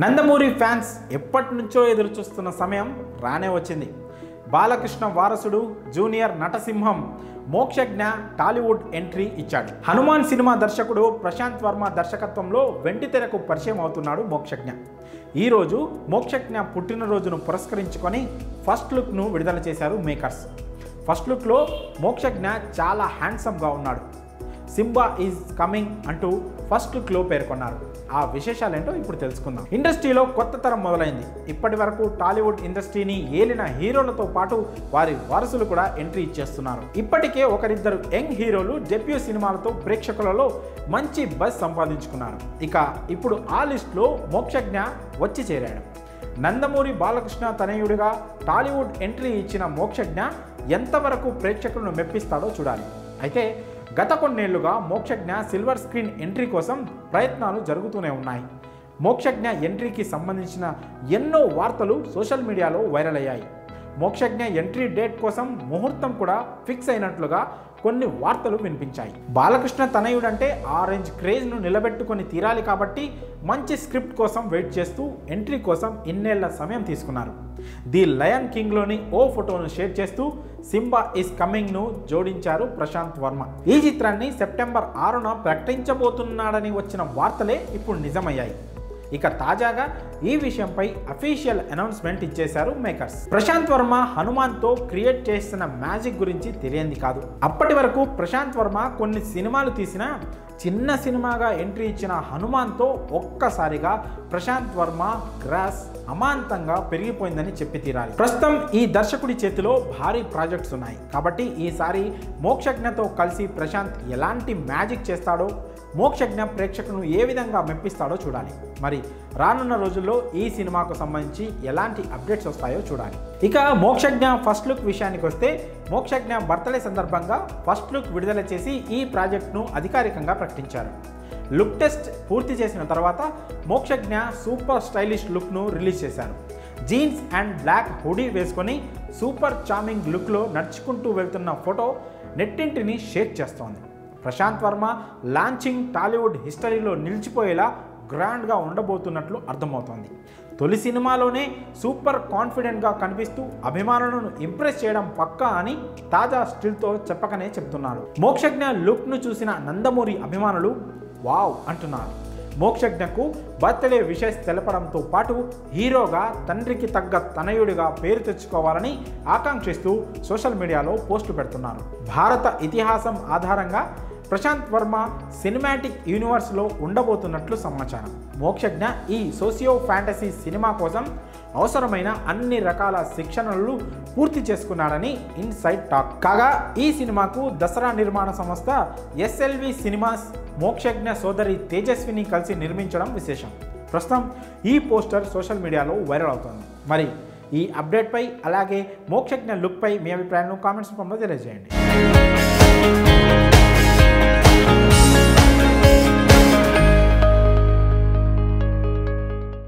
Nandamuri fans ఎప్పటి నుంచో ఎదురు చూస్తున్న సమయం రానే వచ్చింది. బాలకృష్ణ వారసుడు జూనియర్ నటసింహం మోక్షజ్ఞ టాలీవుడ్ ఎంట్రీ ఇచ్చాడు. హనుమాన్ సినిమా దర్శకుడు ప్రశాంత్ వర్మ దర్శకత్వంలో వెండితెరకు పరిచయం అవుతున్నాడు మోక్షజ్ఞ. ఈరోజు మోక్షజ్ఞ పుట్టినరోజును పురస్కరించుకొని ఫస్ట్ లుక్ను విడుదల చేశారు మేకర్స్. ఫస్ట్ లుక్లో మోక్షజ్ఞ చాలా హ్యాండ్సమ్గా ఉన్నాడు. సింబా ఈజ్ కమింగ్ అంటూ ఫస్ట్ లుక్లో పేర్కొన్నారు. ఆ విశేషాలేంటో ఇప్పుడు తెలుసుకుందాం. ఇండస్ట్రీలో కొత్త తరం మొదలైంది. ఇప్పటి వరకు టాలీవుడ్ ఇండస్ట్రీని ఏలిన హీరోలతో పాటు వారి వారసులు కూడా ఎంట్రీ ఇచ్చేస్తున్నారు. ఇప్పటికే ఒకరిద్దరు యంగ్ హీరోలు డెబ్యూ సినిమాలతో ప్రేక్షకులలో మంచి బజ్ సంపాదించుకున్నారు. ఇక ఇప్పుడు ఆ లిస్టులో మోక్షజ్ఞ వచ్చి చేరాడు. నందమూరి బాలకృష్ణ తనయుడిగా టాలీవుడ్ ఎంట్రీ ఇచ్చిన మోక్షజ్ఞ ఎంతవరకు ప్రేక్షకులను మెప్పిస్తాడో చూడాలి. అయితే గత కొన్నేళ్లుగా మోక్షజ్ఞ సిల్వర్ స్క్రీన్ ఎంట్రీ కోసం ప్రయత్నాలు జరుగుతూనే ఉన్నాయి. మోక్షజ్ఞ ఎంట్రీకి సంబంధించిన ఎన్నో వార్తలు సోషల్ మీడియాలో వైరల్ అయ్యాయి. మోక్షజ్ఞ ఎంట్రీ డేట్ కోసం ముహూర్తం కూడా ఫిక్స్ అయినట్లుగా కొన్ని వార్తలు వినిపించాయి. బాలకృష్ణ తనయుడంటే ఆ రేంజ్ క్రేజ్ను నిలబెట్టుకొని తీరాలి కాబట్టి మంచి స్క్రిప్ట్ కోసం వెయిట్ చేస్తూ ఎంట్రీ కోసం ఇన్నేళ్ల సమయం తీసుకున్నారు. ది లయన్ కింగ్లోని ఓ ఫోటోను షేర్ చేస్తూ సింబా ఈస్ కమింగ్ను జోడించారు ప్రశాంత్ వర్మ. ఈ చిత్రాన్ని సెప్టెంబర్ 6న ప్రకటించబోతున్నాడని వచ్చిన వార్తలే ఇప్పుడు నిజమయ్యాయి. ఇక తాజాగా ఈ విషయంపై అఫీషియల్ అనౌన్స్మెంట్ ఇచ్చేశారు మేకర్స్. ప్రశాంత్ వర్మ హనుమాన్తో క్రియేట్ చేసిన మ్యాజిక్ గురించి తెలియంది కాదు. అప్పటి వరకు ప్రశాంత్ వర్మ కొన్ని సినిమాలు తీసిన చిన్న సినిమాగా ఎంట్రీ ఇచ్చిన హనుమాన్తో ఒక్కసారిగా ప్రశాంత్ వర్మ గ్రాస్ అమాంతంగా పెరిగిపోయిందని చెప్పి తీరాలి. ప్రస్తుతం ఈ దర్శకుడి చేతిలో భారీ ప్రాజెక్ట్స్ ఉన్నాయి కాబట్టి ఈసారి మోక్షజ్ఞతో కలిసి ప్రశాంత్ ఎలాంటి మ్యాజిక్ చేస్తాడో, మోక్షజ్ఞ ప్రేక్షకులను ఏ విధంగా మెప్పిస్తాడో చూడాలి. మరి రానున్న రోజుల్లో ఈ సినిమాకు సంబంధించి ఎలాంటి అప్డేట్స్ వస్తాయో చూడాలి. ఇక మోక్షజ్ఞ ఫస్ట్ లుక్ విషయానికి వస్తే మోక్షజ్ఞ బర్త్డే సందర్భంగా ఫస్ట్ లుక్ విడుదల చేసి ఈ ప్రాజెక్ట్ను అధికారికంగా ప్రకటించారు. లుక్ టెస్ట్ పూర్తి చేసిన తర్వాత మోక్షజ్ఞ సూపర్ స్టైలిష్ లుక్ను రిలీజ్ చేశారు. జీన్స్ అండ్ బ్లాక్ హుడీ వేసుకొని సూపర్ చార్మింగ్ లుక్లో నడుచుకుంటూ వెళ్తున్న ఫోటో నెట్టింటిని షేక్ చేస్తోంది. ప్రశాంత్ వర్మ లాంచింగ్ టాలీవుడ్ హిస్టరీలో నిలిచిపోయేలా గ్రాండ్గా ఉండబోతున్నట్లు అర్థమవుతోంది. తొలి సినిమాలోనే సూపర్ కాన్ఫిడెంట్గా కనిపిస్తూ అభిమానులను ఇంప్రెస్ చేయడం పక్కా అని తాజా స్టిల్తో చెప్పకనే చెప్తున్నారు. మోక్షజ్ఞ లుక్ను చూసిన నందమూరి అభిమానులు వావ్ అంటున్నారు. మోక్షజ్ఞకు బర్త్డే విషెస్ తెలపడంతో పాటు హీరోగా తండ్రికి తగ్గ తనయుడిగా పేరు తెచ్చుకోవాలని ఆకాంక్షిస్తూ సోషల్ మీడియాలో పోస్టులు పెడుతున్నారు. భారత ఇతిహాసం ఆధారంగా ప్రశాంత్ వర్మ సినిమాటిక్ యూనివర్స్లో ఉండబోతున్నట్లు సమాచారం. మోక్షజ్ఞ ఈ సోషియో ఫ్యాంటసీ సినిమా కోసం అవసరమైన అన్ని రకాల శిక్షణలు పూర్తి చేసుకున్నాడని ఇన్సైడ్ టాక్. కాగా ఈ సినిమాకు దసరా నిర్మాణ సంస్థ SLV సినిమాస్ మోక్షజ్ఞ సోదరి తేజస్విని కలిసి నిర్మించడం విశేషం. ప్రస్తుతం ఈ పోస్టర్ సోషల్ మీడియాలో వైరల్ అవుతోంది. మరి ఈ అప్డేట్పై అలాగే మోక్షజ్ఞ లుక్పై మీ అభిప్రాయాలను కామెంట్స్ రూపంలో తెలియజేయండి.